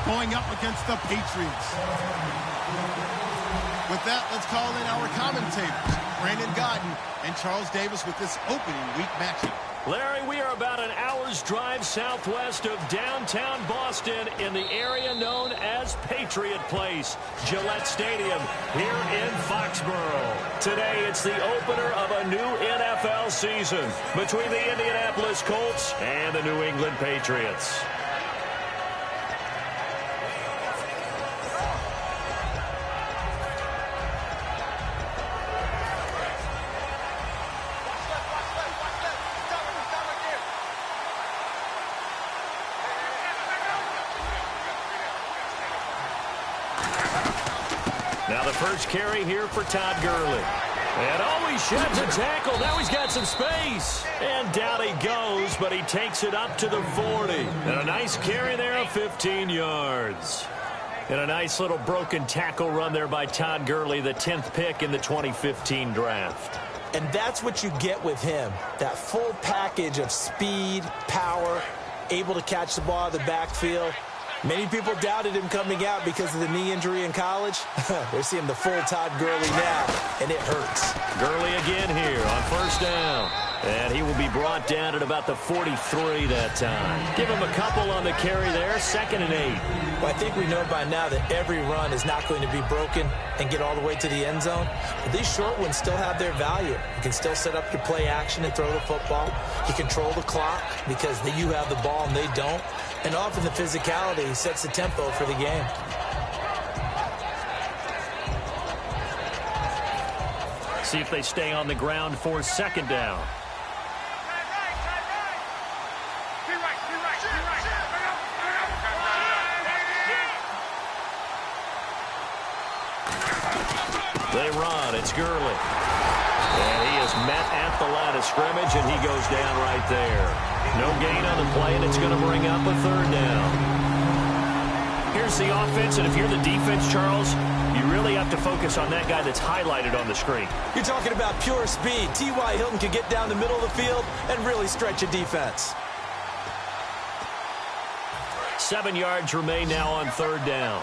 going up against the Patriots. With that, let's call in our commentators, Brandon Godden and Charles Davis, with this opening week matchup. Larry, we are about an hour's drive southwest of downtown Boston in the area known as Patriot Place, Gillette Stadium here in Foxborough. Today, it's the opener of a new NFL season between the Indianapolis Colts and the New England Patriots. Now the first carry here for Todd Gurley. And oh, he sheds a tackle. Now he's got some space. And down he goes, but he takes it up to the 40. And a nice carry there of 15 yards. And a nice little broken tackle run there by Todd Gurley, the 10th pick in the 2015 draft. And that's what you get with him. That full package of speed, power, able to catch the ball out of the backfield. Many people doubted him coming out because of the knee injury in college. They're seeing the full Todd Gurley now, and it hurts. Gurley again here on first down. And he will be brought down at about the 43 that time. Give him a couple on the carry there, 2nd and 8. Well, I think we know by now that every run is not going to be broken and get all the way to the end zone. But these short ones still have their value. You can still set up your play action and throw the football. You control the clock because you have the ball and they don't. And often the physicality sets the tempo for the game. See if they stay on the ground for 2nd down. They run. It's Gurley. And he is met at the line of scrimmage, and he goes down right there. No gain on the play, and it's going to bring up a 3rd down. Here's the offense, and if you're the defense, Charles, you really have to focus on that guy that's highlighted on the screen. You're talking about pure speed. T.Y. Hilton can get down the middle of the field and really stretch a defense. 7 yards remain now on 3rd down.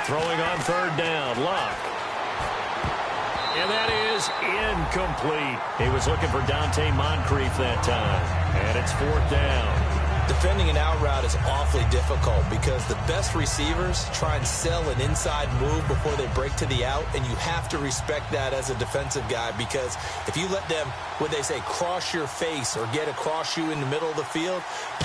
Throwing on 3rd down, Luck. And that is incomplete. He was looking for Dante Moncrief that time. And it's 4th down. Defending an out route is awfully difficult because the best receivers try and sell an inside move before they break to the out, and you have to respect that as a defensive guy because if you let them, what they say, cross your face or get across you in the middle of the field,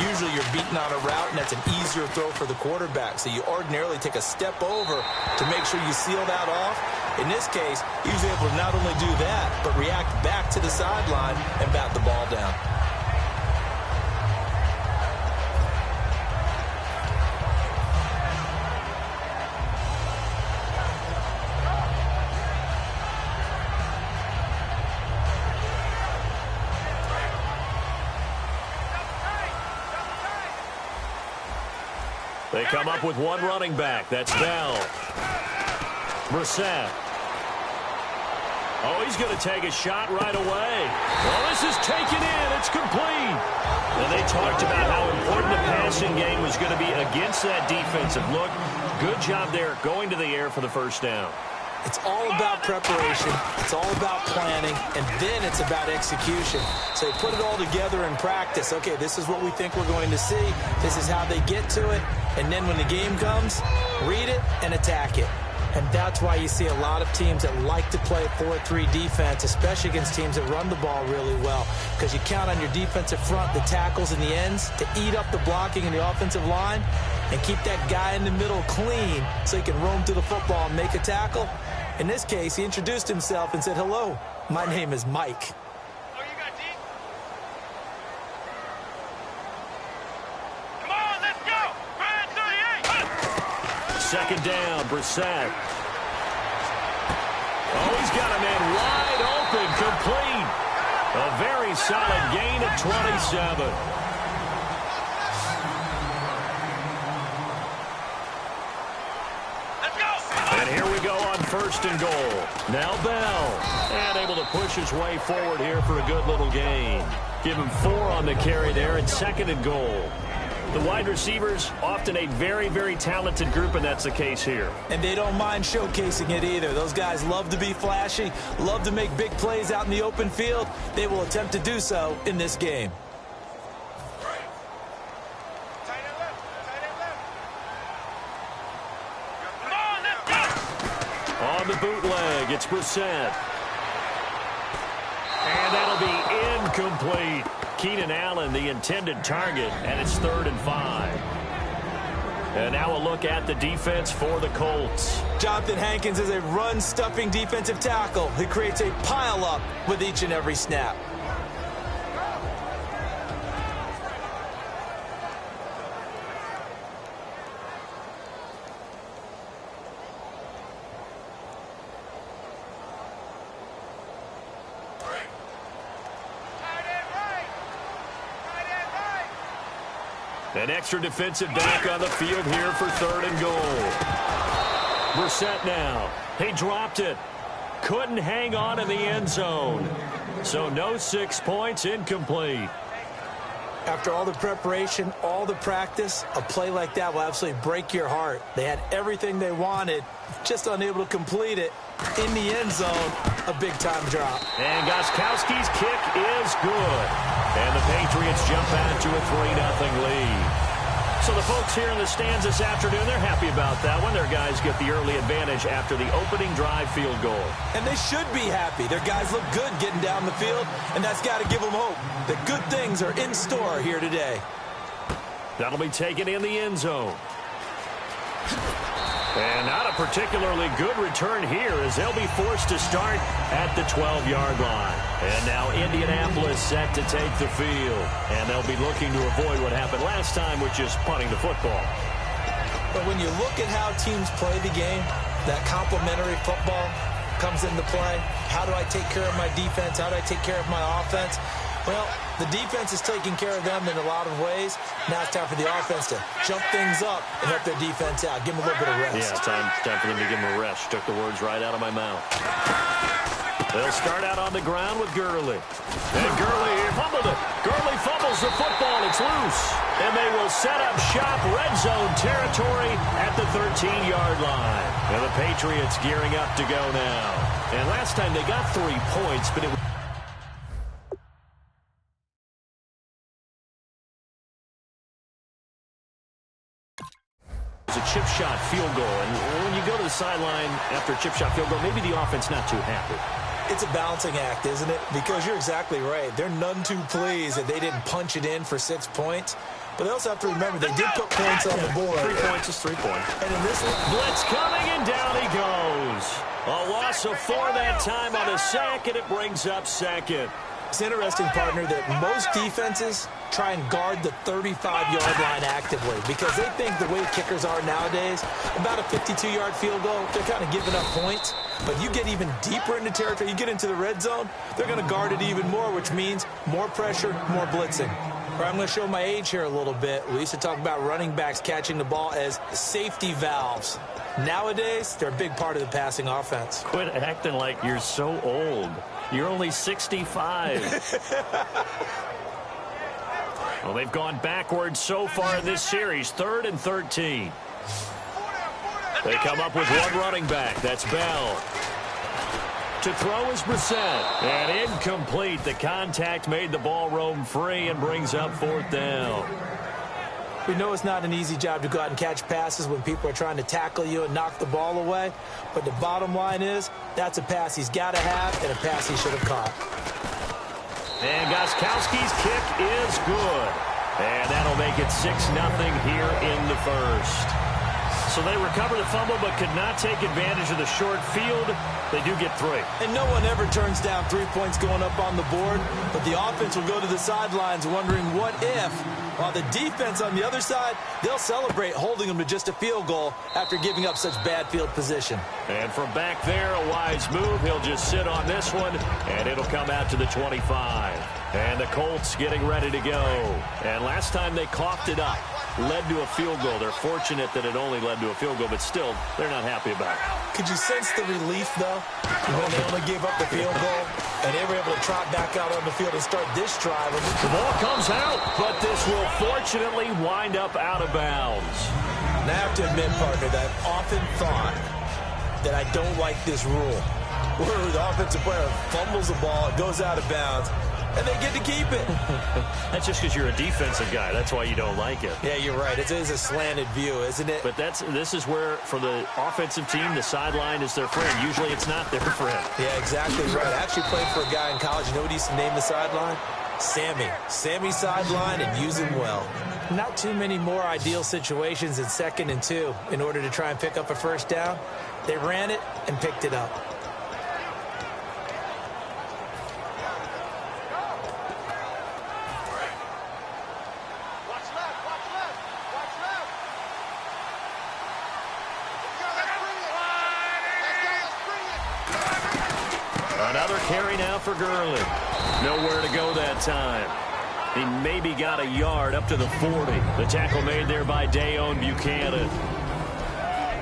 usually you're beaten on a route, and that's an easier throw for the quarterback. So you ordinarily take a step over to make sure you seal that off. In this case, he was able to not only do that, but react back to the sideline and bat the ball down. They come up with one running back. That's Bell. Brissett. Oh, he's going to take a shot right away. Well, this is taken in. It's complete. And they talked about how important the passing game was going to be against that defensive look. Good job there going to the air for the 1st down. It's all about preparation. It's all about planning. And then it's about execution. So they put it all together in practice. Okay, this is what we think we're going to see. This is how they get to it. And then when the game comes, read it and attack it. And that's why you see a lot of teams that like to play a 4-3 defense, especially against teams that run the ball really well, because you count on your defensive front, the tackles and the ends, to eat up the blocking in the offensive line and keep that guy in the middle clean so he can roam through the football and make a tackle. In this case, he introduced himself and said, "Hello, my name is Mike." Second down, Brissett. Oh, he's got a man wide open, complete. A very solid gain of 27. And here we go on first and goal. Now Bell. And able to push his way forward here for a good little gain. Give him 4 on the carry there and second and goal. The wide receivers, often a very, very talented group, and that's the case here. And they don't mind showcasing it either. Those guys love to be flashy, love to make big plays out in the open field. They will attempt to do so in this game. On the bootleg, it's Brissett. And that'll be incomplete. Keenan Allen, the intended target, and it's 3rd and 5. And now a look at the defense for the Colts. Jonathan Hankins is a run-stuffing defensive tackle. He creates a pile-up with each and every snap. An extra defensive back on the field here for 3rd and goal. Brissett now. He dropped it. Couldn't hang on in the end zone. So no 6 points, incomplete. After all the preparation, all the practice, a play like that will absolutely break your heart. They had everything they wanted, just unable to complete it. In the end zone, a big-time drop. And Gostkowski's kick is good. And the Patriots jump out to a 3-0 lead. So the folks here in the stands this afternoon, they're happy about that one. Their guys get the early advantage after the opening drive field goal. And they should be happy. Their guys look good getting down the field, and that's got to give them hope that good things are in store here today. That'll be taken in the end zone. And not a particularly good return here as they'll be forced to start at the 12-yard line. And now Indianapolis set to take the field. And they'll be looking to avoid what happened last time, which is punting the football. But when you look at how teams play the game, that complementary football comes into play. How do I take care of my defense? How do I take care of my offense? Well, the defense is taking care of them in a lot of ways. Now it's time for the offense to jump things up and help their defense out. Give them a little bit of rest. Yeah, time for them to give them a rest. Took the words right out of my mouth. They'll start out on the ground with Gurley. And Gurley fumbled it. Gurley fumbles the football. It's loose. And they will set up shop red zone territory at the 13-yard line. And the Patriots gearing up to go now. And last time they got 3 points, but it was a chip shot field goal. And when you go to the sideline after a chip shot field goal, maybe the offense not too happy. It's a balancing act, isn't it? Because you're exactly right. They're none too pleased that they didn't punch it in for 6 points. But they also have to remember they did put points on the board. 3 points is 3 points. And in this one, blitz coming, and down he goes. A loss of 4 that time on a sack, and it brings up second. It's interesting, partner, that most defenses try and guard the 35-yard line actively because they think the way kickers are nowadays, about a 52-yard field goal, they're kind of giving up points. But you get even deeper into territory, you get into the red zone, they're going to guard it even more, which means more pressure, more blitzing. Or I'm going to show my age here a little bit. We used to talk about running backs catching the ball as safety valves. Nowadays, they're a big part of the passing offense. Quit acting like you're so old. You're only 65. Well, they've gone backwards so far in this series. 3rd and 13. They come up with one running back. That's Bell. To throw is Brissett. And incomplete. The contact made the ball roam free and brings up 4th down. We know it's not an easy job to go out and catch passes when people are trying to tackle you and knock the ball away. But the bottom line is, that's a pass he's got to have and a pass he should have caught. And Gostkowski's kick is good. And that'll make it 6-0 here in the first. So they recover the fumble but could not take advantage of the short field. They do get 3. And no one ever turns down 3 points going up on the board. But the offense will go to the sidelines wondering what if. While the defense on the other side, they'll celebrate holding them to just a field goal after giving up such bad field position. And from back there, a wise move. He'll just sit on this one, and it'll come out to the 25. And the Colts getting ready to go. And last time they coughed it up. led to a field goal. They're fortunate that it only led to a field goal, but still, they're not happy about it. Could you sense the relief, though, when they only gave up the field goal, and they were able to trot back out on the field and start this drive? The ball comes out, but this will fortunately wind up out of bounds. And I have to admit, partner, that I've often thought that I don't like this rule, where the offensive player fumbles the ball, it goes out of bounds, and they get to keep it. That's just because you're a defensive guy. That's why you don't like it. Yeah, you're right. It is a slanted view, isn't it? But this is where, for the offensive team, the sideline is their friend. Usually it's not their friend. Yeah, exactly right. I actually played for a guy in college. You know what he used to name the sideline? Sammy. Sammy sideline, and use him well. Not too many more ideal situations in 2nd and 2 in order to try and pick up a first down. They ran it and picked it up. Another carry now for Gurley. Nowhere to go that time. He maybe got a yard up to the 40. The tackle made there by Dayon Buchanan.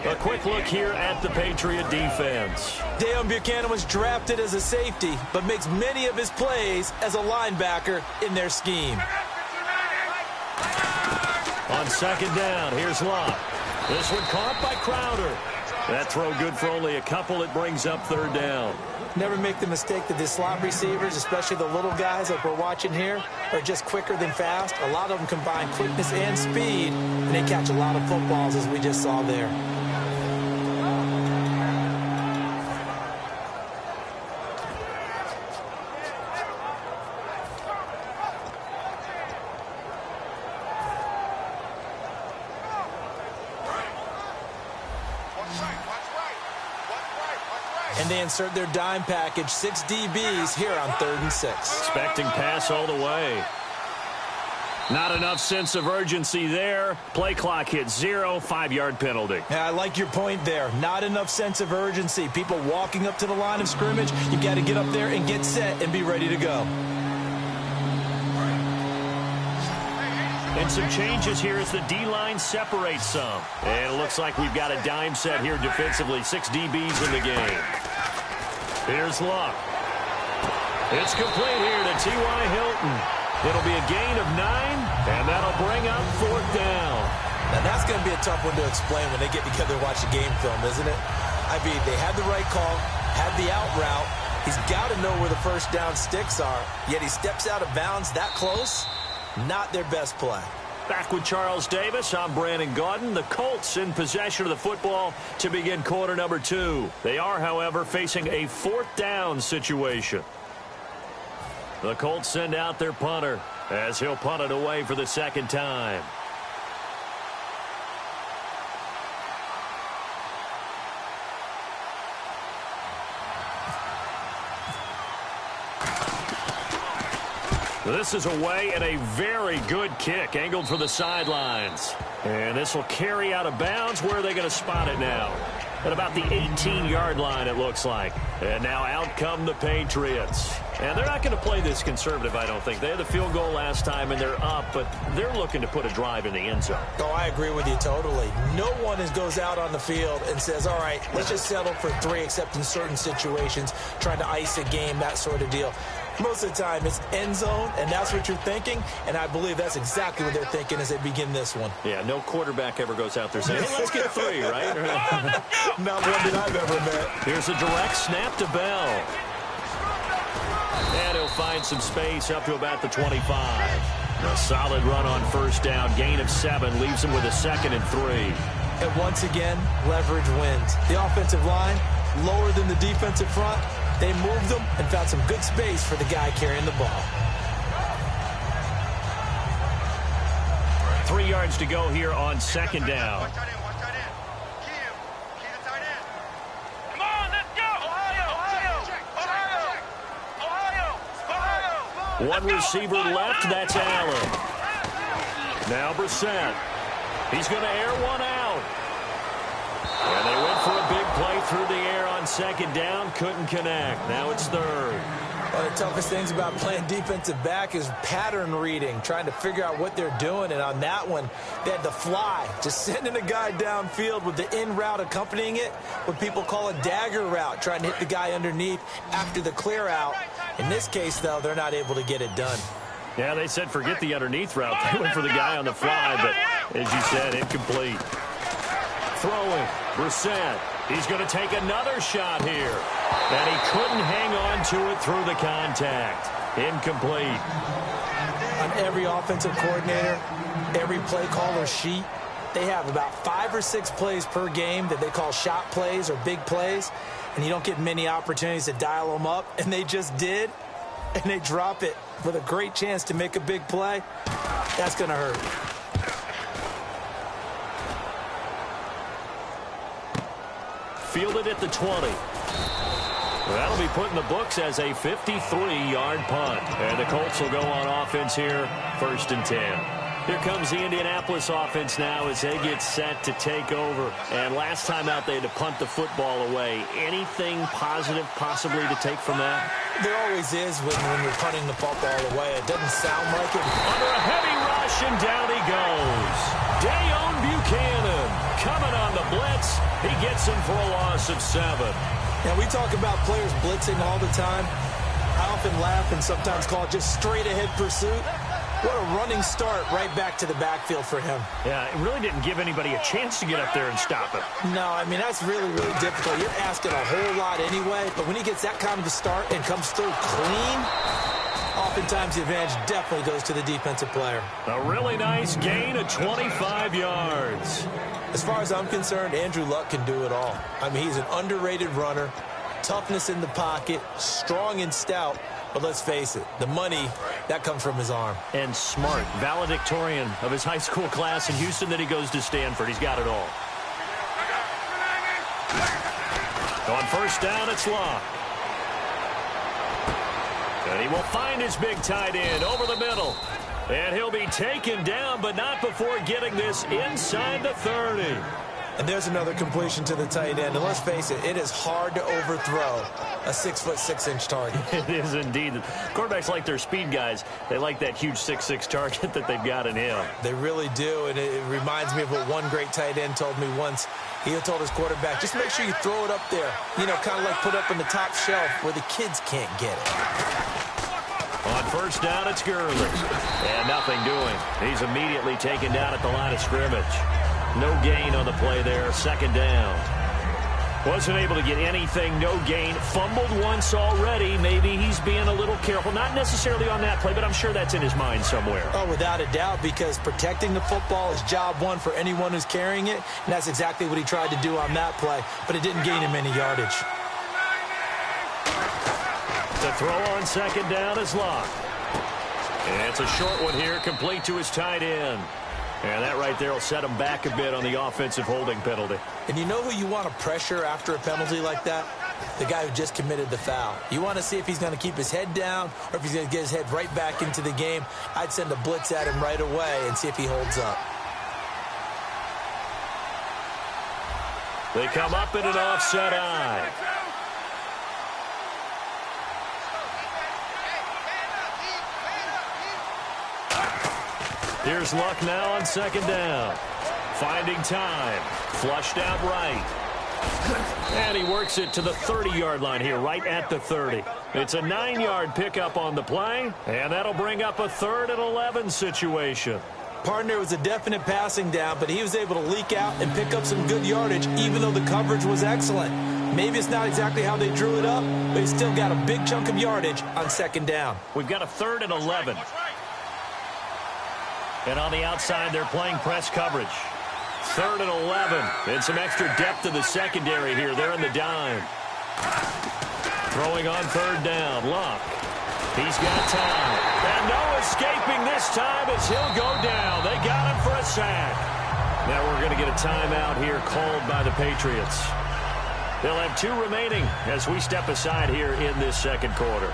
A quick look here at the Patriot defense. Dayon Buchanan was drafted as a safety, but makes many of his plays as a linebacker in their scheme. On 2nd down, here's Locke. This one caught by Crowder. That throw good for only a couple. It brings up 3rd down. Never make the mistake that the slot receivers, especially the little guys like we're watching here, are just quicker than fast. A lot of them combine quickness and speed, and they catch a lot of footballs, as we just saw there. And they insert their dime package, 6 DBs here on 3rd and 6. Expecting pass all the way. Not enough sense of urgency there. Play clock hit 0, 5-yard penalty. Yeah, I like your point there. Not enough sense of urgency. People walking up to the line of scrimmage, you got to get up there and get set and be ready to go. And some changes here as the D-line separates some. And it looks like we've got a dime set here defensively. 6 DBs in the game. Here's Luck. It's complete here to T.Y. Hilton. It'll be a gain of 9, and that'll bring up 4th down. Now, that's going to be a tough one to explain when they get together and watch the game film, isn't it? I mean, they had the right call, had the out route. He's got to know where the first down sticks are, yet he steps out of bounds that close. Not their best play. Back with Charles Davis, I'm Brandon Gaudin. The Colts in possession of the football to begin quarter number 2. They are, however, facing a 4th down situation. The Colts send out their punter as he'll punt it away for the 2nd time. This is away and a very good kick angled for the sidelines. And this will carry out of bounds. Where are they going to spot it now? At about the 18-yard line, it looks like. And now out come the Patriots. And they're not going to play this conservative, I don't think. They had the field goal last time, and they're up, but they're looking to put a drive in the end zone. Oh, I agree with you totally. No one goes out on the field and says, all right, let's just settle for 3, except in certain situations, trying to ice a game, that sort of deal. Most of the time, it's end zone, and that's what you're thinking, and I believe that's exactly what they're thinking as they begin this one. Yeah, no quarterback ever goes out there saying, hey, let's get 3, right? Not one that I've ever met. Here's a direct snap to Bell. And he'll find some space up to about the 25. A solid run on first down. Gain of 7 leaves him with a 2nd and 3. And once again, leverage wins. The offensive line, lower than the defensive front. They moved them and found some good space for the guy carrying the ball. 3 yards to go here on 2nd down. One receiver left, that's Allen. Now Brissett. He's going to air one out. And they went for a big play through the air on 2nd down. Couldn't connect. Now it's 3rd. One of the toughest things about playing defensive back is pattern reading, trying to figure out what they're doing. And on that one, they had to fly, just sending a guy downfield with the in route accompanying it, what people call a dagger route, trying to hit the guy underneath after the clear out. In this case, though, they're not able to get it done. Yeah, they said forget the underneath route. They went for the guy on the fly, but as you said, incomplete. Throwing, Brissett. He's going to take another shot here. And he couldn't hang on to it through the contact. Incomplete. On every offensive coordinator, every play caller sheet, they have about 5 or 6 plays per game that they call shot plays or big plays. And you don't get many opportunities to dial them up. And they just did. And they drop it with a great chance to make a big play. That's going to hurt. Fielded at the 20. That'll be put in the books as a 53-yard punt. And the Colts will go on offense here, 1st and 10. Here comes the Indianapolis offense now as they get set to take over. And last time out, they had to punt the football away. Anything positive possibly to take from that? There always is when you're punting the football away. It doesn't sound like it. Under a heavy rush, and down he goes. Dayon Buchanan coming on the blitz. He gets him for a loss of 7. And we talk about players blitzing all the time. I often laugh and sometimes call it just straight-ahead pursuit. What a running start right back to the backfield for him. Yeah, it really didn't give anybody a chance to get up there and stop him. No, I mean, that's really, really difficult. You're asking a whole lot anyway, but when he gets that kind of a start and comes through clean, oftentimes the advantage definitely goes to the defensive player. A really nice gain of 25 yards. As far as I'm concerned, Andrew Luck can do it all. I mean, he's an underrated runner, toughness in the pocket, strong and stout. But let's face it, the money, that comes from his arm. And smart, valedictorian of his high school class in Houston, then he goes to Stanford. He's got it all. On 1st down, it's Luck. And he will find his big tight end over the middle. And he'll be taken down, but not before getting this inside the 30. And there's another completion to the tight end. And let's face it, it is hard to overthrow a 6'6" target. It is indeed. Quarterbacks like their speed guys. They like that huge 6'6" target that they've got in him. They really do. And it reminds me of what one great tight end told me once. He told his quarterback, just make sure you throw it up there. You know, kind of like put up on the top shelf where the kids can't get it. On 1st down, it's Gurley. And nothing doing. He's immediately taken down at the line of scrimmage. No gain on the play there. 2nd down. Wasn't able to get anything. No gain. Fumbled once already. Maybe he's being a little careful. Not necessarily on that play, but I'm sure that's in his mind somewhere. Oh, without a doubt, because protecting the football is job one for anyone who's carrying it. And that's exactly what he tried to do on that play. But it didn't gain him any yardage. The throw on 2nd down is Luck. And it's a short one here, complete to his tight end. And that right there will set him back a bit on the offensive holding penalty. And you know who you want to pressure after a penalty like that? The guy who just committed the foul. You want to see if he's going to keep his head down or if he's going to get his head right back into the game. I'd send a blitz at him right away and see if he holds up. They come up in an offset eye. Here's Luck now on 2nd down. Finding time. Flushed out right. And he works it to the 30-yard line here, right at the 30. It's a 9-yard pickup on the play, and that'll bring up a 3rd and 11 situation. Partner was a definite passing down, but he was able to leak out and pick up some good yardage, even though the coverage was excellent. Maybe it's not exactly how they drew it up, but he still got a big chunk of yardage on 2nd down. We've got a 3rd and 11. And on the outside, they're playing press coverage. 3rd and 11. And some extra depth to the secondary here. They're in the dime. Throwing on 3rd down. Luck. He's got time. And no escaping this time as he'll go down. They got him for a sack. Now we're going to get a timeout here called by the Patriots. They'll have 2 remaining as we step aside here in this 2nd quarter.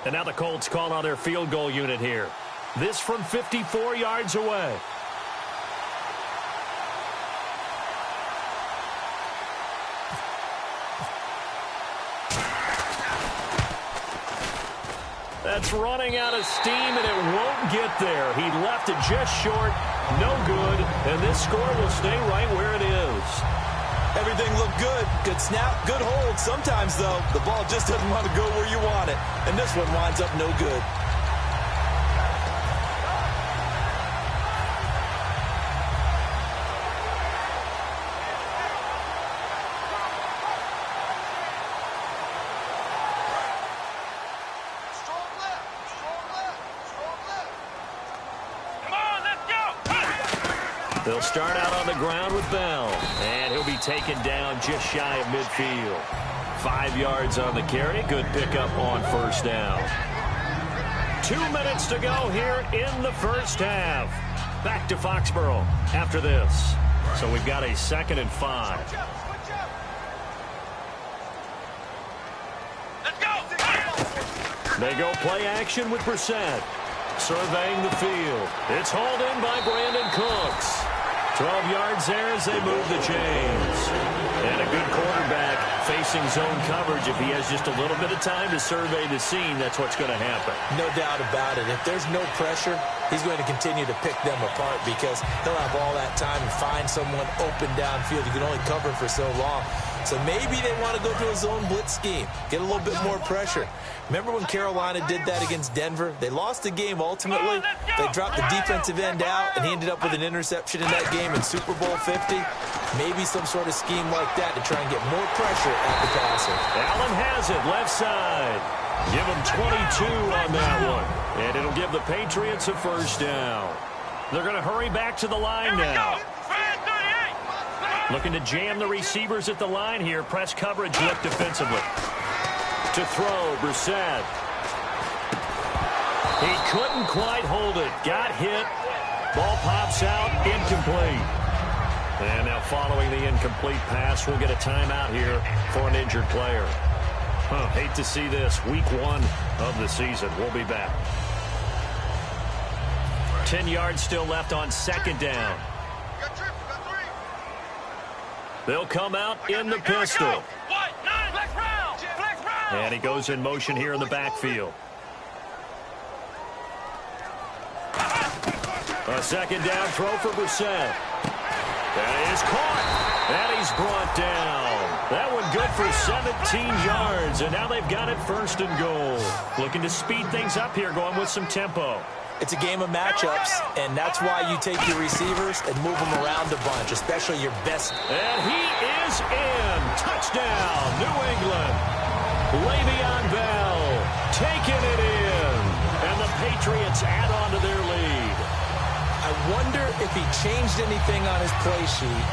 And now the Colts call on their field goal unit here. This from 54 yards away. That's running out of steam, and it won't get there. He left it just short, no good, and this score will stay right where it is. Everything looked good. Good snap, good hold. Sometimes, though, the ball just doesn't want to go where you want it, and this one winds up no good. They'll start out on the ground with Bell, and he'll be taken down just shy of midfield. 5 yards on the carry. Good pickup on first down. 2 minutes to go here in the first half. Back to Foxborough after this. So we've got a 2nd and 5. They go play action with Brissett. Surveying the field. It's hauled in by Brandon Cooks. 12 yards there as they move the chains. And a good quarterback facing zone coverage. If he has just a little bit of time to survey the scene, that's what's going to happen. No doubt about it. If there's no pressure, he's going to continue to pick them apart because he'll have all that time to find someone open downfield. You can only cover for so long. So maybe they want to go to a zone blitz scheme, get a little bit more pressure. Remember when Carolina did that against Denver? They lost the game ultimately. They dropped the defensive end out, and he ended up with an interception in that game in Super Bowl 50. Maybe some sort of scheme like that to try and get more pressure at the passer. Allen has it, left side. Give him 22 on that one. And it'll give the Patriots a first down. They're going to hurry back to the line now. Looking to jam the receivers at the line here. Press coverage look defensively. To throw, Brissett. He couldn't quite hold it. Got hit. Ball pops out. Incomplete. And now following the incomplete pass, we'll get a timeout here for an injured player. Hate to see this. Week 1 of the season. We'll be back. 10 yards still left on 2nd down. They'll come out in the pistol. And he goes in motion here in the backfield. A 2nd down throw for Brissett. That is caught. And he's brought down. That one good for 17 yards. And now they've got it 1st and goal. Looking to speed things up here, going with some tempo. It's a game of matchups, and that's why you take your receivers and move them around a bunch, especially your best. And he is in. Touchdown, New England. Le'Veon Bell taking it in. And the Patriots add on to their lead. I wonder if he changed anything on his play sheet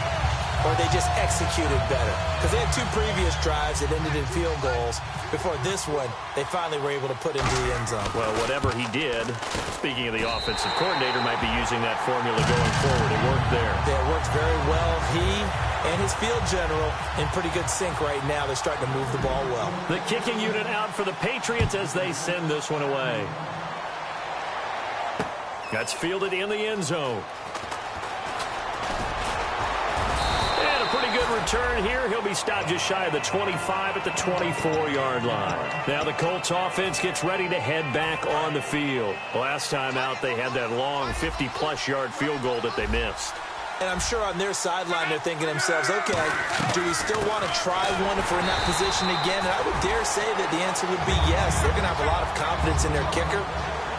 or they just executed better. Because they had 2 previous drives that ended in field goals. Before this one, they finally were able to put into the end zone. Well, whatever he did, speaking of the offensive coordinator, might be using that formula going forward. It worked there. Yeah, it worked very well. He and his field general in pretty good sync right now. They're starting to move the ball well. The kicking unit out for the Patriots as they send this one away. That's fielded in the end zone. And a pretty good return here. He'll be stopped just shy of the 25 at the 24-yard line. Now the Colts offense gets ready to head back on the field. Last time out, they had that long 50-plus yard field goal that they missed. And I'm sure on their sideline they're thinking to themselves, okay, do we still want to try one if we're in that position again? And I would dare say that the answer would be yes. They're going to have a lot of confidence in their kicker.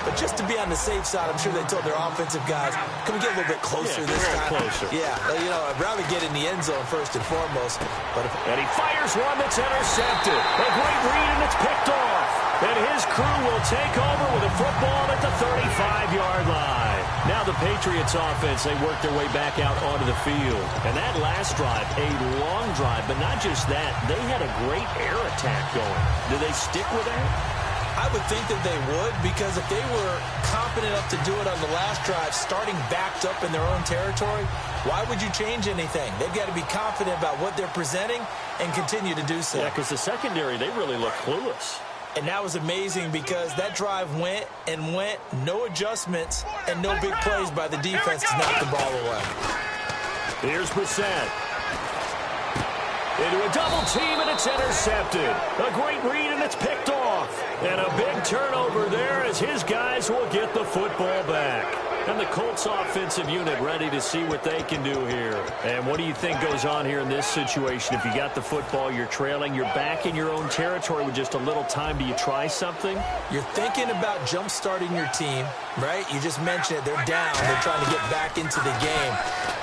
But just to be on the safe side, I'm sure they told their offensive guys, can we get a little bit closer this time? Closer. Yeah, you know, I'd rather get in the end zone first and foremost. And he fires one that's intercepted. A great read, and it's picked off. And his crew will take over with a football at the 35-yard line. Now the Patriots offense, they work their way back out onto the field. And that last drive, a long drive, but not just that. They had a great air attack going. Do they stick with that? I would think that they would, because if they were confident enough to do it on the last drive, starting backed up in their own territory, why would you change anything? They've got to be confident about what they're presenting and continue to do so. Yeah, because the secondary, they really look clueless. And that was amazing because that drive went and went, no adjustments, and no big plays by the defense to knock the ball away. Here's Brissett. Into a double team, and it's intercepted. A great read, and it's picked off. And a big turnover there as his guys will get the football back. And the Colts offensive unit ready to see what they can do here. And what do you think goes on here in this situation? If you got the football, you're trailing, you're back in your own territory with just a little time. Do you try something? You're thinking about jump-starting your team, right? You just mentioned it. They're down. They're trying to get back into the game.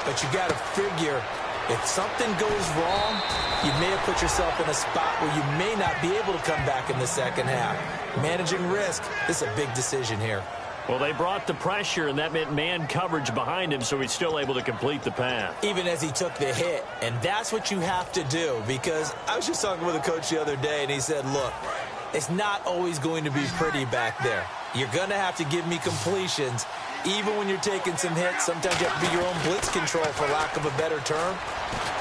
But you got to figure, if something goes wrong, you may have put yourself in a spot where you may not be able to come back in the second half. Managing risk, this is a big decision here. Well, they brought the pressure, and that meant man coverage behind him, so he's still able to complete the pass. Even as he took the hit. And that's what you have to do, because I was just talking with a coach the other day, and he said, look, it's not always going to be pretty back there. You're going to have to give me completions. Even when you're taking some hits, sometimes you have to be your own blitz control, for lack of a better term.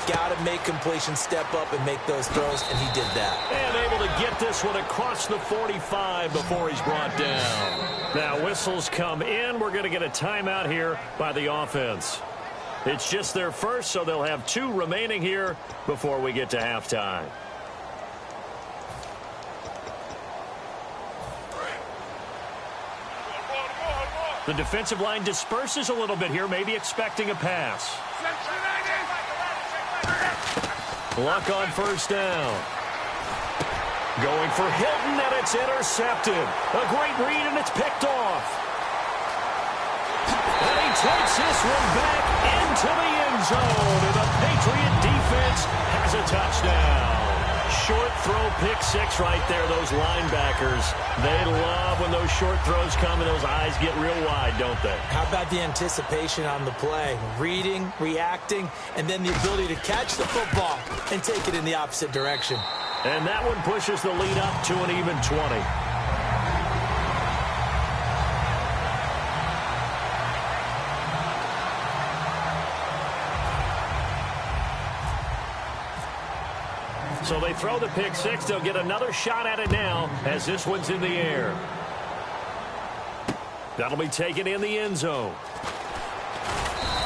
Got to make completions, step up, and make those throws, and he did that. And able to get this one across the 45 before he's brought down. Now, whistles come in. We're going to get a timeout here by the offense. It's just their first, so they'll have 2 remaining here before we get to halftime. The defensive line disperses a little bit here, maybe expecting a pass. Luck on first down. Going for Hilton, and it's intercepted. A great read, and it's picked off. And he takes this one back into the end zone, and the Patriot defense has a touchdown. Short throw, pick 6 right there. Those linebackers, they love when those short throws come and those eyes get real wide, don't they? How about the anticipation on the play? Reading, reacting, and then the ability to catch the football and take it in the opposite direction. And that one pushes the lead up to an even 20. So they throw the pick 6. They'll get another shot at it now as this one's in the air. That'll be taken in the end zone.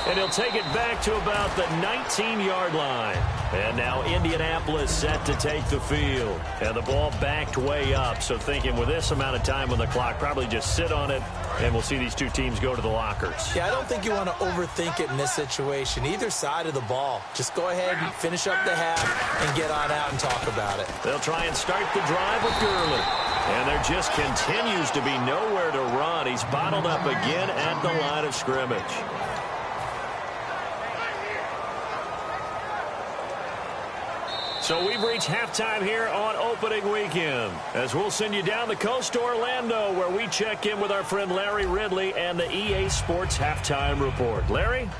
And he'll take it back to about the 19-yard line. And now Indianapolis set to take the field. And the ball backed way up. So thinking with this amount of time on the clock, probably just sit on it, and we'll see these 2 teams go to the lockers. Yeah, I don't think you want to overthink it in this situation. Either side of the ball. Just go ahead and finish up the half and get on out and talk about it. They'll try and start the drive with Gurley. And there just continues to be nowhere to run. He's bottled up again at the line of scrimmage. So we've reached halftime here on opening weekend, as we'll send you down the coast to Orlando, where we check in with our friend Larry Ridley and the EA Sports Halftime Report. Larry?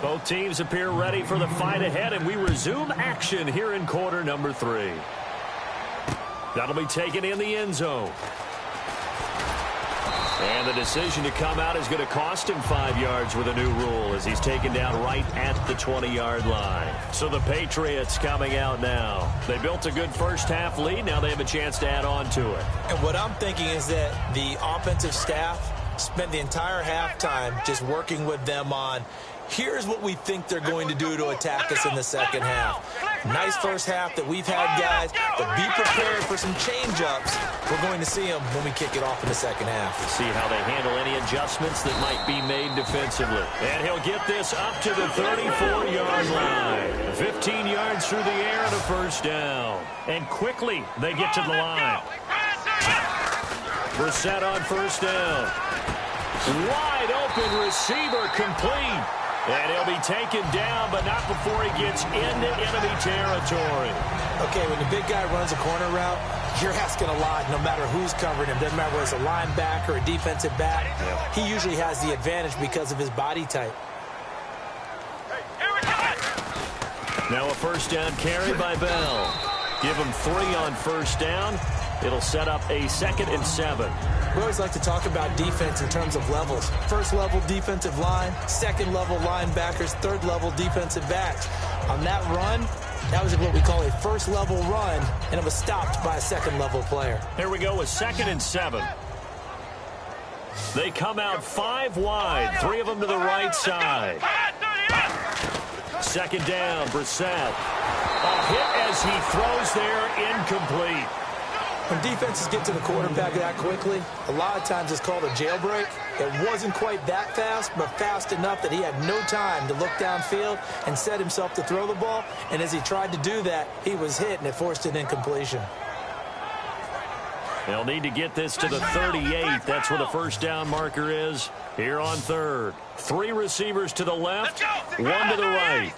Both teams appear ready for the fight ahead, and we resume action here in quarter number 3. That'll be taken in the end zone. And the decision to come out is going to cost him 5 yards with a new rule, as he's taken down right at the 20-yard line. So the Patriots coming out now. They built a good first-half lead. Now they have a chance to add on to it. And what I'm thinking is that the offensive staff spent the entire halftime just working with them on, here's what we think they're going to do to attack us in the second half. Nice first half that we've had, guys, but be prepared for some change-ups. We're going to see them when we kick it off in the second half. See how they handle any adjustments that might be made defensively. And he'll get this up to the 34-yard line. 15 yards through the air and a first down. And quickly they get to the line. Brissett on first down. Wide open receiver, complete. And he'll be taken down, but not before he gets into enemy territory. Okay, when the big guy runs a corner route, you're asking a lot no matter who's covering him. Doesn't matter whether it's a linebacker or a defensive back. Yeah. He usually has the advantage because of his body type. Now a first down carry by Bell. Give him 3 on first down. It'll set up a 2nd and 7. We always like to talk about defense in terms of levels. First level defensive line, second level linebackers, third level defensive backs. On that run, That was what we call a first-level run, and it was stopped by a second-level player. Here we go with 2nd and 7. They come out 5 wide, 3 of them to the right side. 2nd down, Brissett. A hit as he throws there, incomplete. When defenses get to the quarterback that quickly, a lot of times it's called a jailbreak. It wasn't quite that fast, but fast enough that he had no time to look downfield and set himself to throw the ball. And as he tried to do that, he was hit, and it forced an incompletion. They'll need to get this to the 38. That's where the first down marker is here on 3rd. 3 receivers to the left, 1 to the right.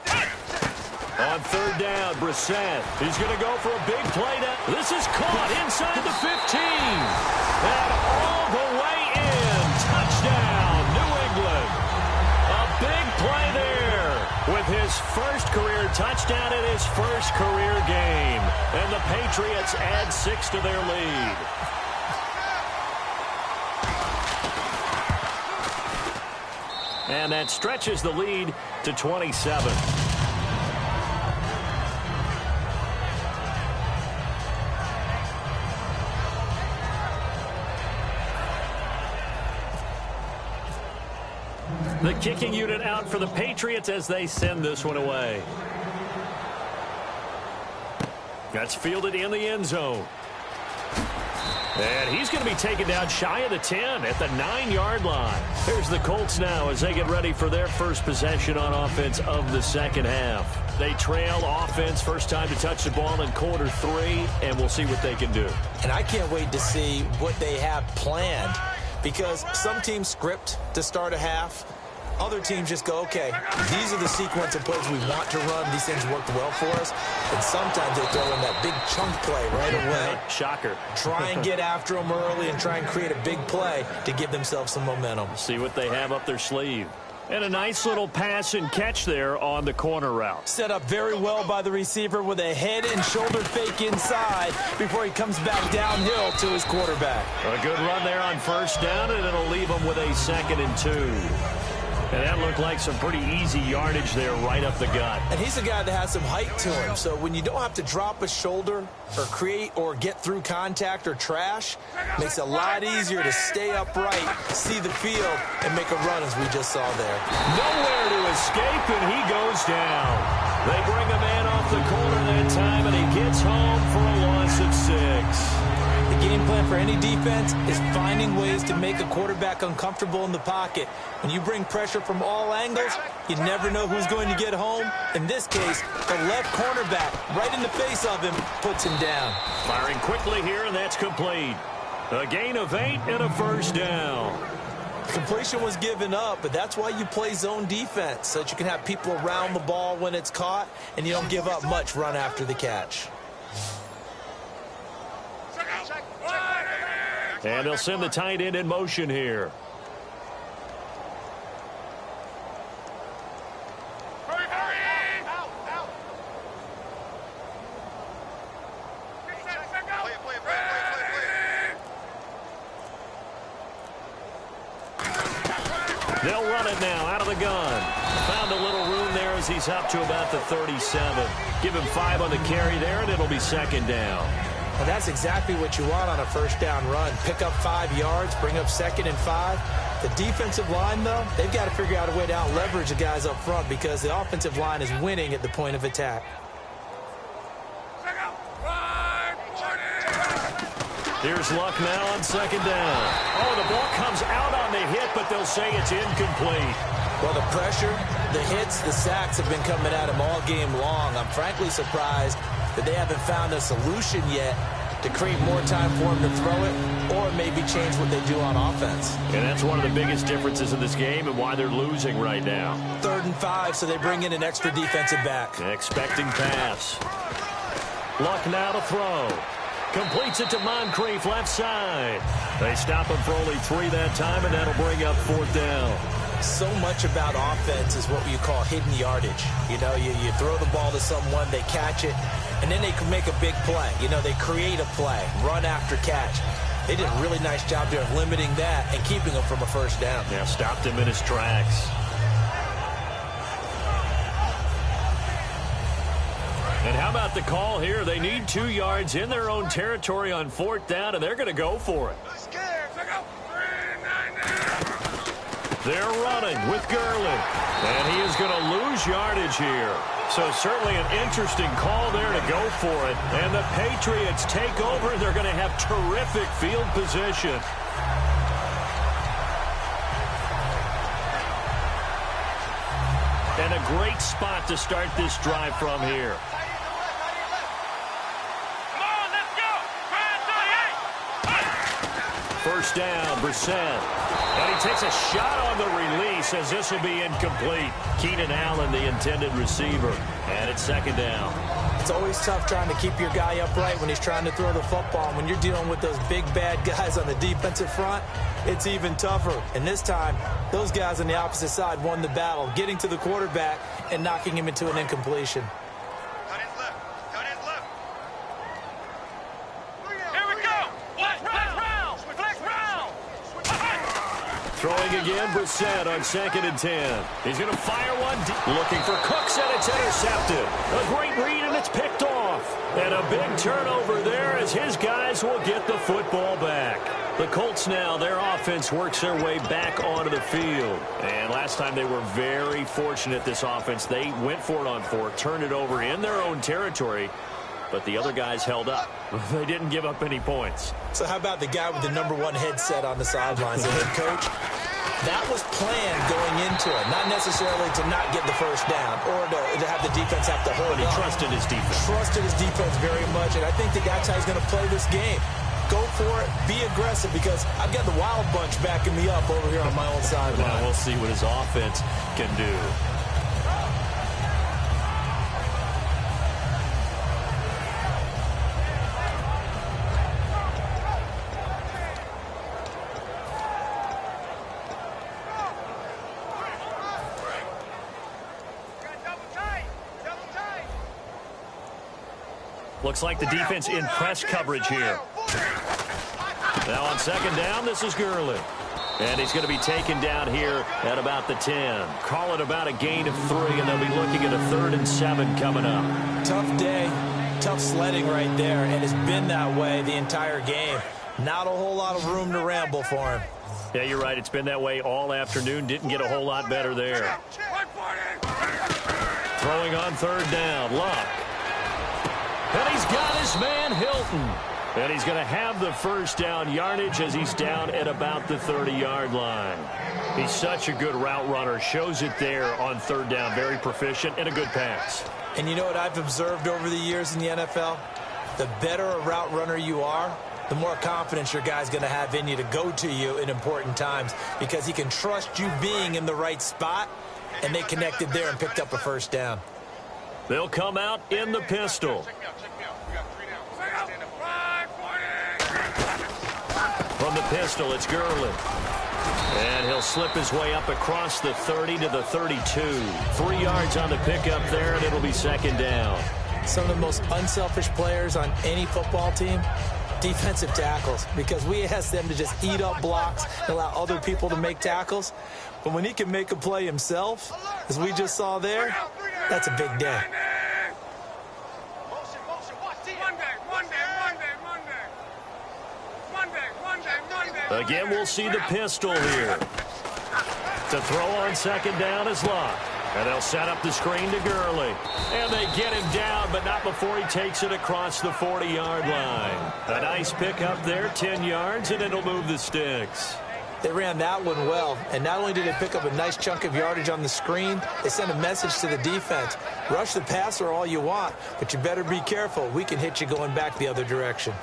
On 3rd down, Brissett. He's going to go for a big play now. This is caught inside the 15. And all the way in. Touchdown, New England. A big play there with his first career touchdown in his first career game. And the Patriots add 6 to their lead. And that stretches the lead to 27. The kicking unit out for the Patriots as they send this one away. That's fielded in the end zone. And he's going to be taken down shy of the 10 at the 9-yard line. Here's the Colts now as they get ready for their first possession on offense of the second half. They trail offense, first time to touch the ball in quarter 3, and we'll see what they can do. And I can't wait to see what they have planned, because some teams script to start a half. Other teams just go, okay, these are the sequence of plays we want to run. These things worked well for us. And sometimes they throw in that big chunk play right away. Shocker. Try and get after them early and try and create a big play to give themselves some momentum. See what they have up their sleeve. And a nice little pass and catch there on the corner route. Set up very well by the receiver with a head and shoulder fake inside before he comes back downhill to his quarterback. A good run there on first down, and it'll leave him with a 2nd and 2. And that looked like some pretty easy yardage there right up the gut. And he's a guy that has some height to him. So when you don't have to drop a shoulder or create or get through contact or trash, makes it a lot easier to stay upright, see the field, and make a run as we just saw there. Nowhere to escape, and he goes down. They bring a man off the corner that time, and he gets home for a loss of 6. The game plan for any defense is finding ways to make a quarterback uncomfortable in the pocket. When you bring pressure from all angles, you never know who's going to get home. In this case, the left cornerback, right in the face of him, puts him down. Firing quickly here, and that's complete. A gain of 8 and a first down. Completion was given up, but that's why you play zone defense, so that you can have people around the ball when it's caught, and you don't give up much run after the catch. And they'll send the tight end in motion here. They'll run it now out of the gun. Found a little room there as he's up to about the 37. Give him 5 on the carry there, and it'll be 2nd down. Well, that's exactly what you want on a first down run. Pick up 5 yards, bring up 2nd and 5. The defensive line, though, they've got to figure out a way to out-leverage the guys up front because the offensive line is winning at the point of attack. Here's Luck now on 2nd down. Oh, the ball comes out on the hit, but they'll say it's incomplete. Well, the pressure, the hits, the sacks have been coming at him all game long. I'm frankly surprised that they haven't found a solution yet to create more time for him to throw it or maybe change what they do on offense. And that's one of the biggest differences in this game and why they're losing right now. 3rd and 5, so they bring in an extra defensive back. Expecting pass. Luck now to throw. Completes it to Moncrief, left side. They stop him for only 3 that time, and that'll bring up 4th down. So much about offense is what you call hidden yardage. You know, you throw the ball to someone, they catch it, and then they can make a big play. You know, they create a play, run after catch. They did a really nice job there of limiting that and keeping him from a first down. Yeah, stopped him in his tracks. And how about the call here? They need 2 yards in their own territory on 4th down, and they're going to go for it. They're running with Gurley, and he is going to lose yardage here. So certainly an interesting call there to go for it. And the Patriots take over, and they're going to have terrific field position. And a great spot to start this drive from here. First down, Brissett. And he takes a shot on the release as this will be incomplete. Keenan Allen, the intended receiver. And it's 2nd down. It's always tough trying to keep your guy upright when he's trying to throw the football. And when you're dealing with those big, bad guys on the defensive front, it's even tougher. And this time, those guys on the opposite side won the battle, getting to the quarterback and knocking him into an incompletion. Throwing again, Brissett on 2nd and 10. He's going to fire one deep. Looking for Cooks, and it's intercepted. A great read, and it's picked off. And a big turnover there as his guys will get the football back. The Colts now, their offense works their way back onto the field. And last time they were very fortunate, this offense. They went for it on 4th, turned it over in their own territory. But the other guys held up. They didn't give up any points. So how about the guy with the #1 headset on the sidelines, the head coach? That was planned going into it, not necessarily to not get the first down or to have the defense have to hold But he up. trusted his defense. Trusted his defense very much, and I think that's how he's going to play this game. Go for it, be aggressive, because I've got the Wild Bunch backing me up over here on my own sideline. Now we'll see what his offense can do. Looks like the defense in press coverage here. Now on 2nd down, this is Gurley. And he's going to be taken down here at about the 10. Call it about a gain of 3, and they'll be looking at a 3rd and 7 coming up. Tough day, tough sledding right there, and it's been that way the entire game. Not a whole lot of room to ramble for him. Yeah, you're right. It's been that way all afternoon. Didn't get a whole lot better there. Throwing on 3rd down, Luck. And he's got his man, Hilton. And he's going to have the first down yardage as he's down at about the 30-yard line. He's such a good route runner. Shows it there on 3rd down. Very proficient and a good pass. And you know what I've observed over the years in the NFL? The better a route runner you are, the more confidence your guy's going to have in you to go to you in important times, because he can trust you being in the right spot, and they connected there and picked up a first down. They'll come out in the pistol. From the pistol, it's Gurley. And he'll slip his way up across the 30 to the 32. 3 yards on the pickup there, and it'll be 2nd down. Some of the most unselfish players on any football team, defensive tackles, because we ask them to just eat up blocks and allow other people to make tackles. But when he can make a play himself, as we just saw there, that's a big day. Again, we'll see the pistol here. To throw on 2nd down is Luck. And they'll set up the screen to Gurley. And they get him down, but not before he takes it across the 40-yard line. A nice pickup there, 10 yards, and it'll move the sticks. They ran that one well, and not only did they pick up a nice chunk of yardage on the screen, they sent a message to the defense. Rush the passer all you want, but you better be careful. We can hit you going back the other direction.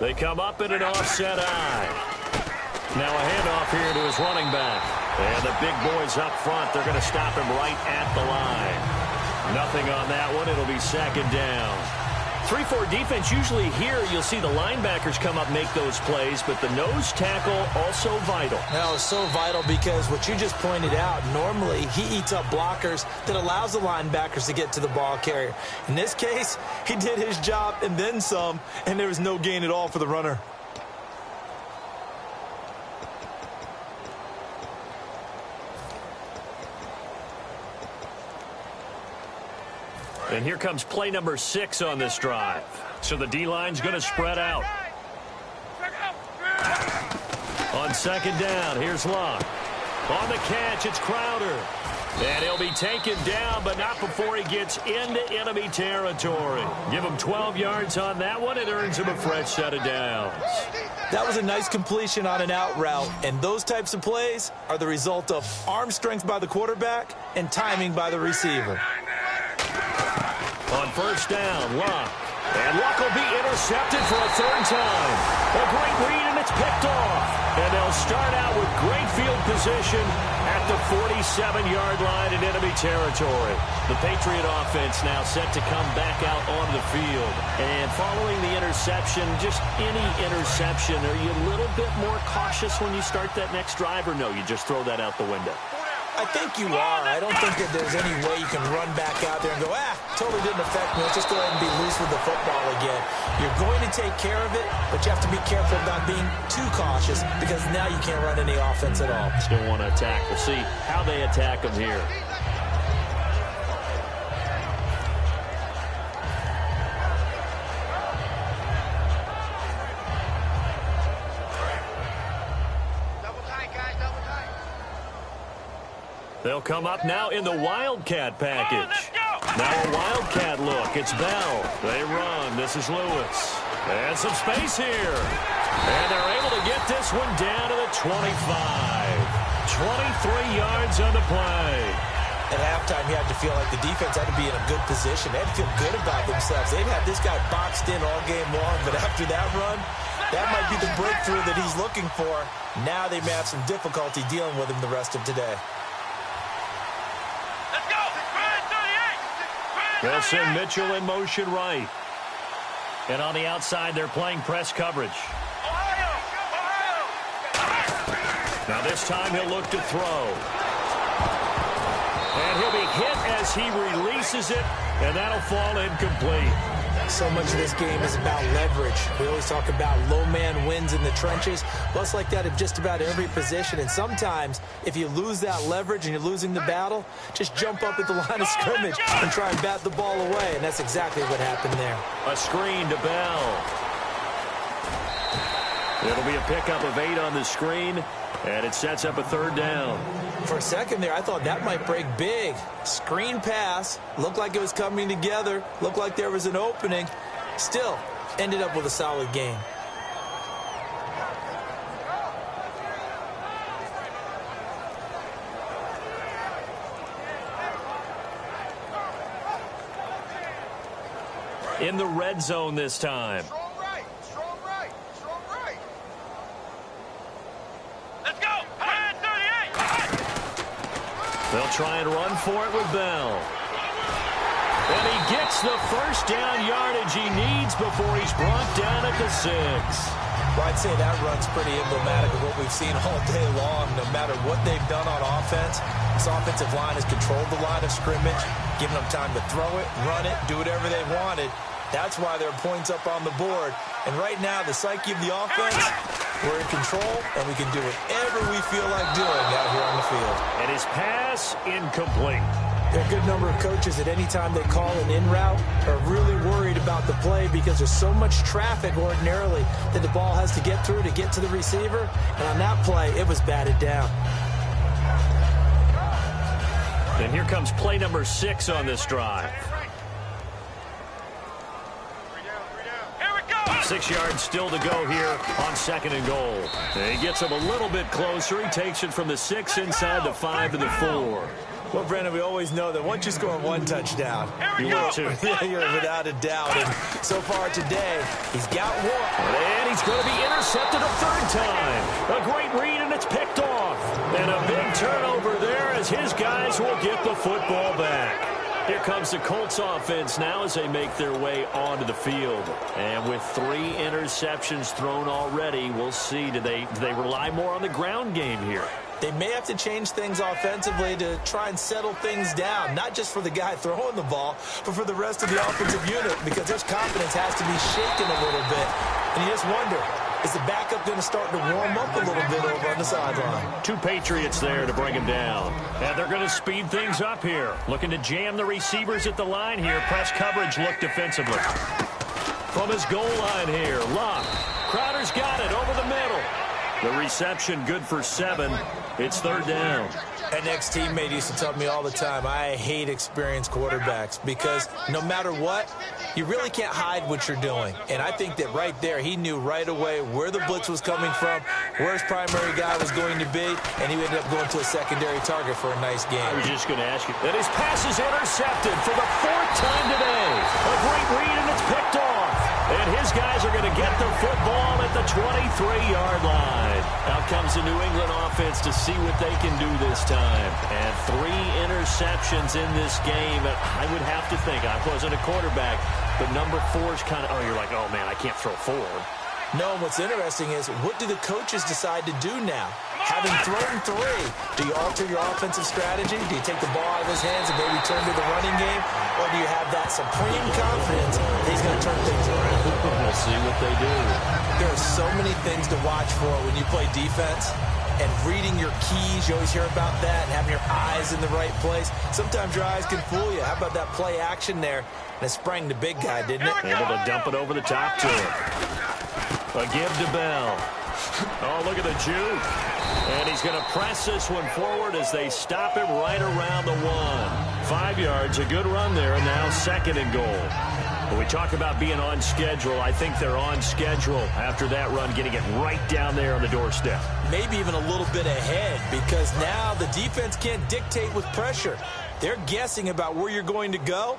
They come up in an offset eye. Now a handoff here to his running back. And the big boys up front, they're going to stop him right at the line. Nothing on that one. It'll be 2nd down. 3-4 defense, usually here you'll see the linebackers come up, make those plays, but the nose tackle also vital. No, it's so vital because what you just pointed out, normally he eats up blockers that allows the linebackers to get to the ball carrier. In this case, he did his job and then some, and there was no gain at all for the runner. And here comes play number 6 on this drive. So the D-line's going to spread out. On second down, here's Luck. On the catch, it's Crowder. And he'll be taken down, but not before he gets into enemy territory. Give him 12 yards on that one. It earns him a fresh set of downs. That was a nice completion on an out route, and those types of plays are the result of arm strength by the quarterback and timing by the receiver. On first down, Luck. And Luck will be intercepted for a third time. A great read, and it's picked off. And they'll start out with great field position at the 47-yard line in enemy territory. The Patriot offense now set to come back out onto the field. And following the interception, just any interception, are you a little bit more cautious when you start that next drive, or no, you just throw that out the window? I think you are. I don't think that there's any way you can run back out there and go, totally didn't affect me. Let's just go ahead and be loose with the football again. You're going to take care of it, but you have to be careful about being too cautious because now you can't run any offense at all. Still want to attack. We'll see how they attack them here. They'll come up now in the Wildcat package. Now a Wildcat look. It's Bell. They run. This is Lewis. And some space here. And they're able to get this one down to the 25. 23 yards on the play. At halftime, you had to feel like the defense had to be in a good position. They had to feel good about themselves. They've had this guy boxed in all game long, but after that run, that might be the breakthrough that he's looking for. Now they may have some difficulty dealing with him the rest of today. They'll send Mitchell in motion right. And on the outside, they're playing press coverage. Now this time he'll look to throw. And he'll be hit as he releases it, and that'll fall incomplete. So much of this game is about leverage. We always talk about low man wins in the trenches. Well, it's like that in just about every position. And sometimes, if you lose that leverage and you're losing the battle, just jump up at the line of scrimmage and try and bat the ball away. And that's exactly what happened there. A screen to Bell. It'll be a pickup of 8 on the screen, and it sets up a third down. For a second there, I thought that might break big. Screen pass. Looked like it was coming together. Looked like there was an opening. Still, ended up with a solid game. In the red zone this time. They'll try and run for it with Bell. And he gets the first down yardage he needs before he's brought down at the 6. Well, I'd say that run's pretty emblematic of what we've seen all day long. No matter what they've done on offense, this offensive line has controlled the line of scrimmage, given them time to throw it, run it, do whatever they wanted. That's why there are points up on the board. And right now, the psyche of the offense, we're in control, and we can do whatever we feel like doing out here on the field. And his pass incomplete. There are a good number of coaches at any time they call an in route are really worried about the play because there's so much traffic ordinarily that the ball has to get through to get to the receiver. And on that play, it was batted down. And here comes play number 6 on this drive. 6 yards still to go here on second and goal. And he gets him a little bit closer. He takes it from the 6 inside the 5 to the 4. Well, Brandon, we always know that once you score one touchdown, you will too. You're without a doubt. And so far today, he's got one. And he's going to be intercepted a third time. A great read, and it's picked off. And a big turnover there as his guys will get the football back. Here comes the Colts offense now as they make their way onto the field. And with 3 interceptions thrown already, we'll see. Do they rely more on the ground game here? They may have to change things offensively to try and settle things down, not just for the guy throwing the ball, but for the rest of the offensive unit, because their confidence has to be shaken a little bit. And you just wonder, Is the backup going to start to warm up a little bit over on the sideline? 2 Patriots there to bring him down. And they're going to speed things up here. Looking to jam the receivers at the line here. Press coverage look defensively. From his goal line here, Luck. Crowder's got it over the middle. The reception good for 7. It's 3rd down. An ex-teammate used to tell me all the time, I hate experienced quarterbacks because no matter what, you really can't hide what you're doing. And I think that right there, he knew right away where the blitz was coming from, where his primary guy was going to be, and he ended up going to a secondary target for a nice game. I was just going to ask you. And his pass is intercepted for the 4th time today. A great read, and it's picked off. And his guys are going to get the football at the 23-yard line. Out comes the New England offense to see what they can do this time. And 3 interceptions in this game. I would have to think, I wasn't a quarterback, but number 4 is kind of, you're like, oh, man, I can't throw 4. No, what's interesting is what do the coaches decide to do now? Having thrown 3, do you alter your offensive strategy? Do you take the ball out of his hands and maybe turn to the running game? Or do you have that supreme confidence that he's going to turn things around? We'll see what they do. There are so many things to watch for when you play defense. And reading your keys, you always hear about that, and having your eyes in the right place. Sometimes your eyes can fool you. How about that play action there? And it sprang the big guy, didn't it? Able to dump it over the top to him. A give to Bell. Oh, look at the juke. And he's going to press this one forward as they stop him right around the 1. 5 yards, a good run there, and now 2nd and goal. When we talk about being on schedule, I think they're on schedule after that run, getting it right down there on the doorstep. Maybe even a little bit ahead because now the defense can't dictate with pressure. They're guessing about where you're going to go.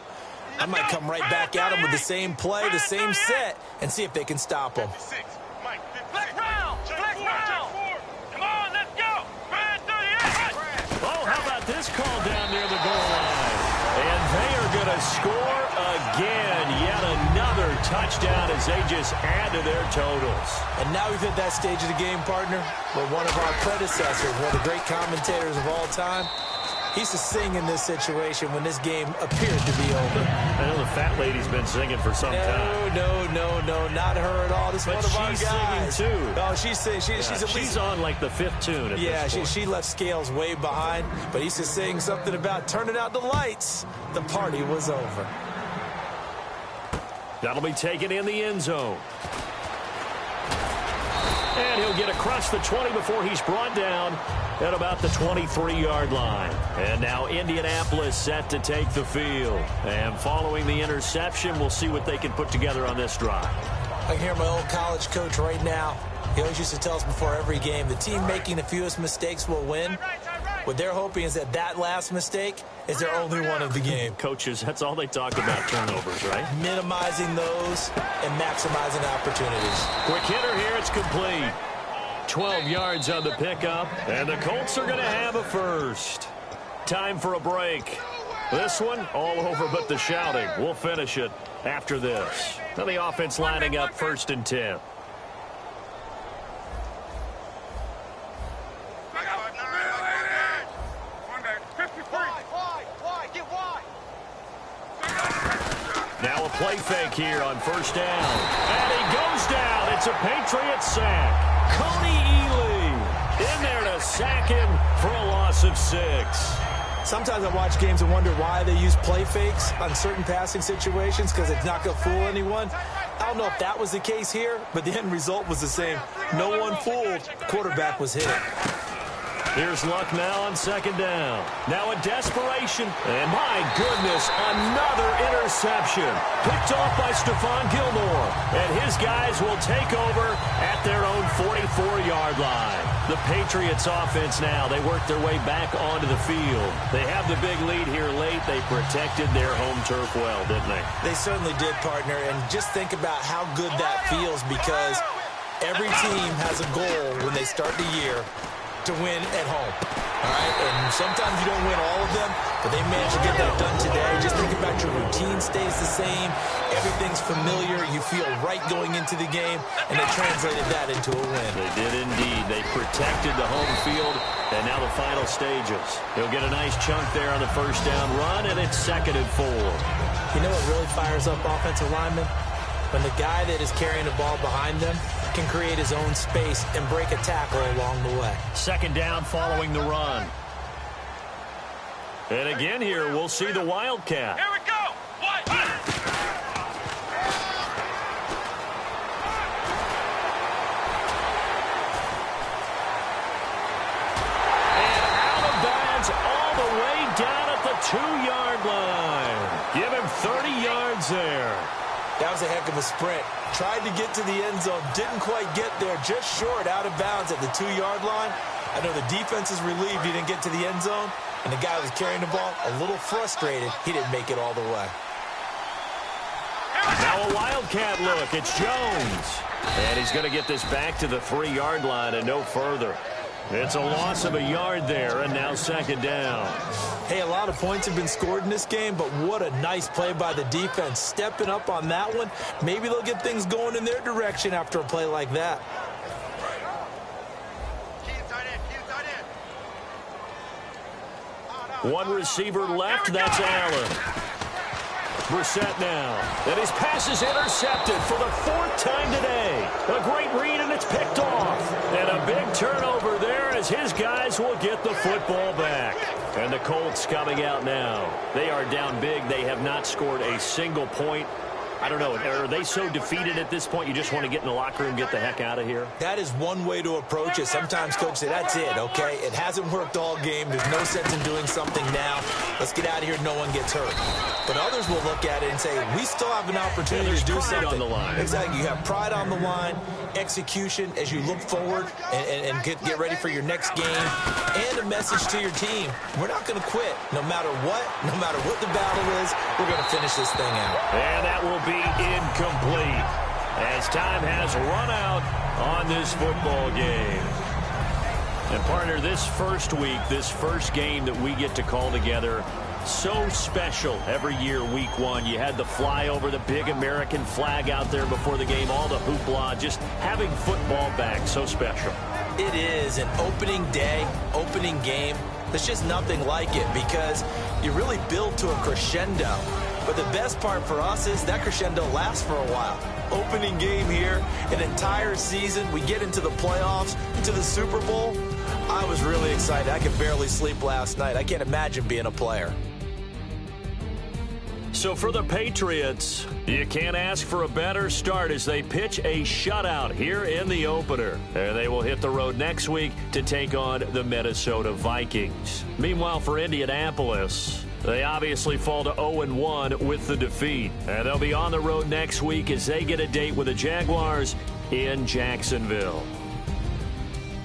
I might come right back at them with the same play, the same set, and see if they can stop them. Oh, how about this call down near the goal line? And they are going to score again. Yet another touchdown as they just add to their totals. And now we've hit that stage of the game, partner, where one of our predecessors, one of the great commentators of all time, he used to sing in this situation when this game appeared to be over. I know the fat lady's been singing for some time. No, not her at all. This is one of our guys. But she's singing, too. Oh, she's at least... She's on, like, the 5th tune at this point. She left Scales way behind, but he used to sing something about turning out the lights. The party was over. That'll be taken in the end zone. And he'll get across the 20 before he's brought down at about the 23-yard line. And now Indianapolis set to take the field. And following the interception, we'll see what they can put together on this drive. I can hear my old college coach right now. He always used to tell us before every game, the team making the fewest mistakes will win. What they're hoping is that last mistake is their only one of the game. Coaches, that's all they talk about, turnovers, right? Minimizing those and maximizing opportunities. Quick hitter here, it's complete. 12 yards on the pickup, and the Colts are going to have a first. Time for a break. This one, all over but the shouting. We'll finish it after this. Now the offense lining up 1st and 10. Now a play fake here on 1st down. And he goes down. It's a Patriots sack. Coney Ely in there to sack him for a loss of 6. Sometimes I watch games and wonder why they use play fakes on certain passing situations because it's not going to fool anyone. I don't know if that was the case here, but the end result was the same. No one fooled. The quarterback was hit. Here's Luck now on 2nd down. Now a desperation. And my goodness, another interception. Picked off by Stephon Gilmore. And his guys will take over at their own 44-yard line. The Patriots offense now, they work their way back onto the field. They have the big lead here late. They protected their home turf well, didn't they? They certainly did, partner. And just think about how good that feels because every team has a goal when they start the year to win at home. All right? And sometimes you don't win all of them, but they managed to get that done today. Just think about your routine stays the same. Everything's familiar. You feel right going into the game, and they translated that into a win. They did indeed. They protected the home field, and now the final stages. He'll get a nice chunk there on the 1st down run, and it's 2nd and 4. You know what really fires up offensive linemen? When the guy that is carrying the ball behind them can create his own space and break a tackle along the way. Second down following the run. And again here, we'll see the Wildcat. Here we go. And out of bounds all the way down at the 2-yard line. Give him 30 yards there. That was a heck of a sprint. Tried to get to the end zone, didn't quite get there, just short, out of bounds at the 2-yard line. I know the defense is relieved he didn't get to the end zone, and the guy who was carrying the ball a little frustrated. He didn't make it all the way. Now a Wildcat look. It's Jones. And he's going to get this back to the 3-yard line and no further. It's a loss of a yard there, and now second down. Hey, a lot of points have been scored in this game, but what a nice play by the defense. Stepping up on that one. Maybe they'll get things going in their direction after a play like that. One receiver left. That's Allen. Brissett now. And his pass is intercepted for the 4th time today. A great read, and it's picked off. And a big turnover there as his guys will get the football back. And the Colts coming out now. They are down big. They have not scored a single point. I don't know. Are they so defeated at this point you just want to get in the locker room and get the heck out of here? That is one way to approach it. Sometimes coaches say, that's it, okay? It hasn't worked all game. There's no sense in doing something now. Let's get out of here. No one gets hurt. But others will look at it and say, we still have an opportunity to do something. On the line. Exactly. You have pride on the line, execution as you look forward and get ready for your next game, and a message to your team. We're not going to quit. No matter what the battle is, we're going to finish this thing out. And that will be incomplete as time has run out on this football game. And partner, this first week, this first game that we get to call together, so special every year, week 1. You had the flyover, the big American flag out there before the game, all the hoopla, just having football back, so special. It is an opening day, opening game. There's just nothing like it because you really build to a crescendo. But the best part for us is that crescendo lasts for a while. Opening game here, an entire season. We get into the playoffs, into the Super Bowl. I was really excited. I could barely sleep last night. I can't imagine being a player. So for the Patriots, you can't ask for a better start as they pitch a shutout here in the opener. And they will hit the road next week to take on the Minnesota Vikings. Meanwhile, for Indianapolis, they obviously fall to 0-1 with the defeat. And they'll be on the road next week as they get a date with the Jaguars in Jacksonville.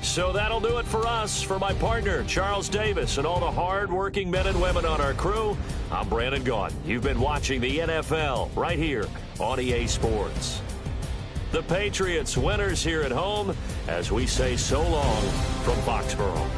So that'll do it for us. For my partner, Charles Davis, and all the hard-working men and women on our crew, I'm Brandon Gaudin. You've been watching the NFL right here on EA Sports. The Patriots winners here at home as we say so long from Foxborough.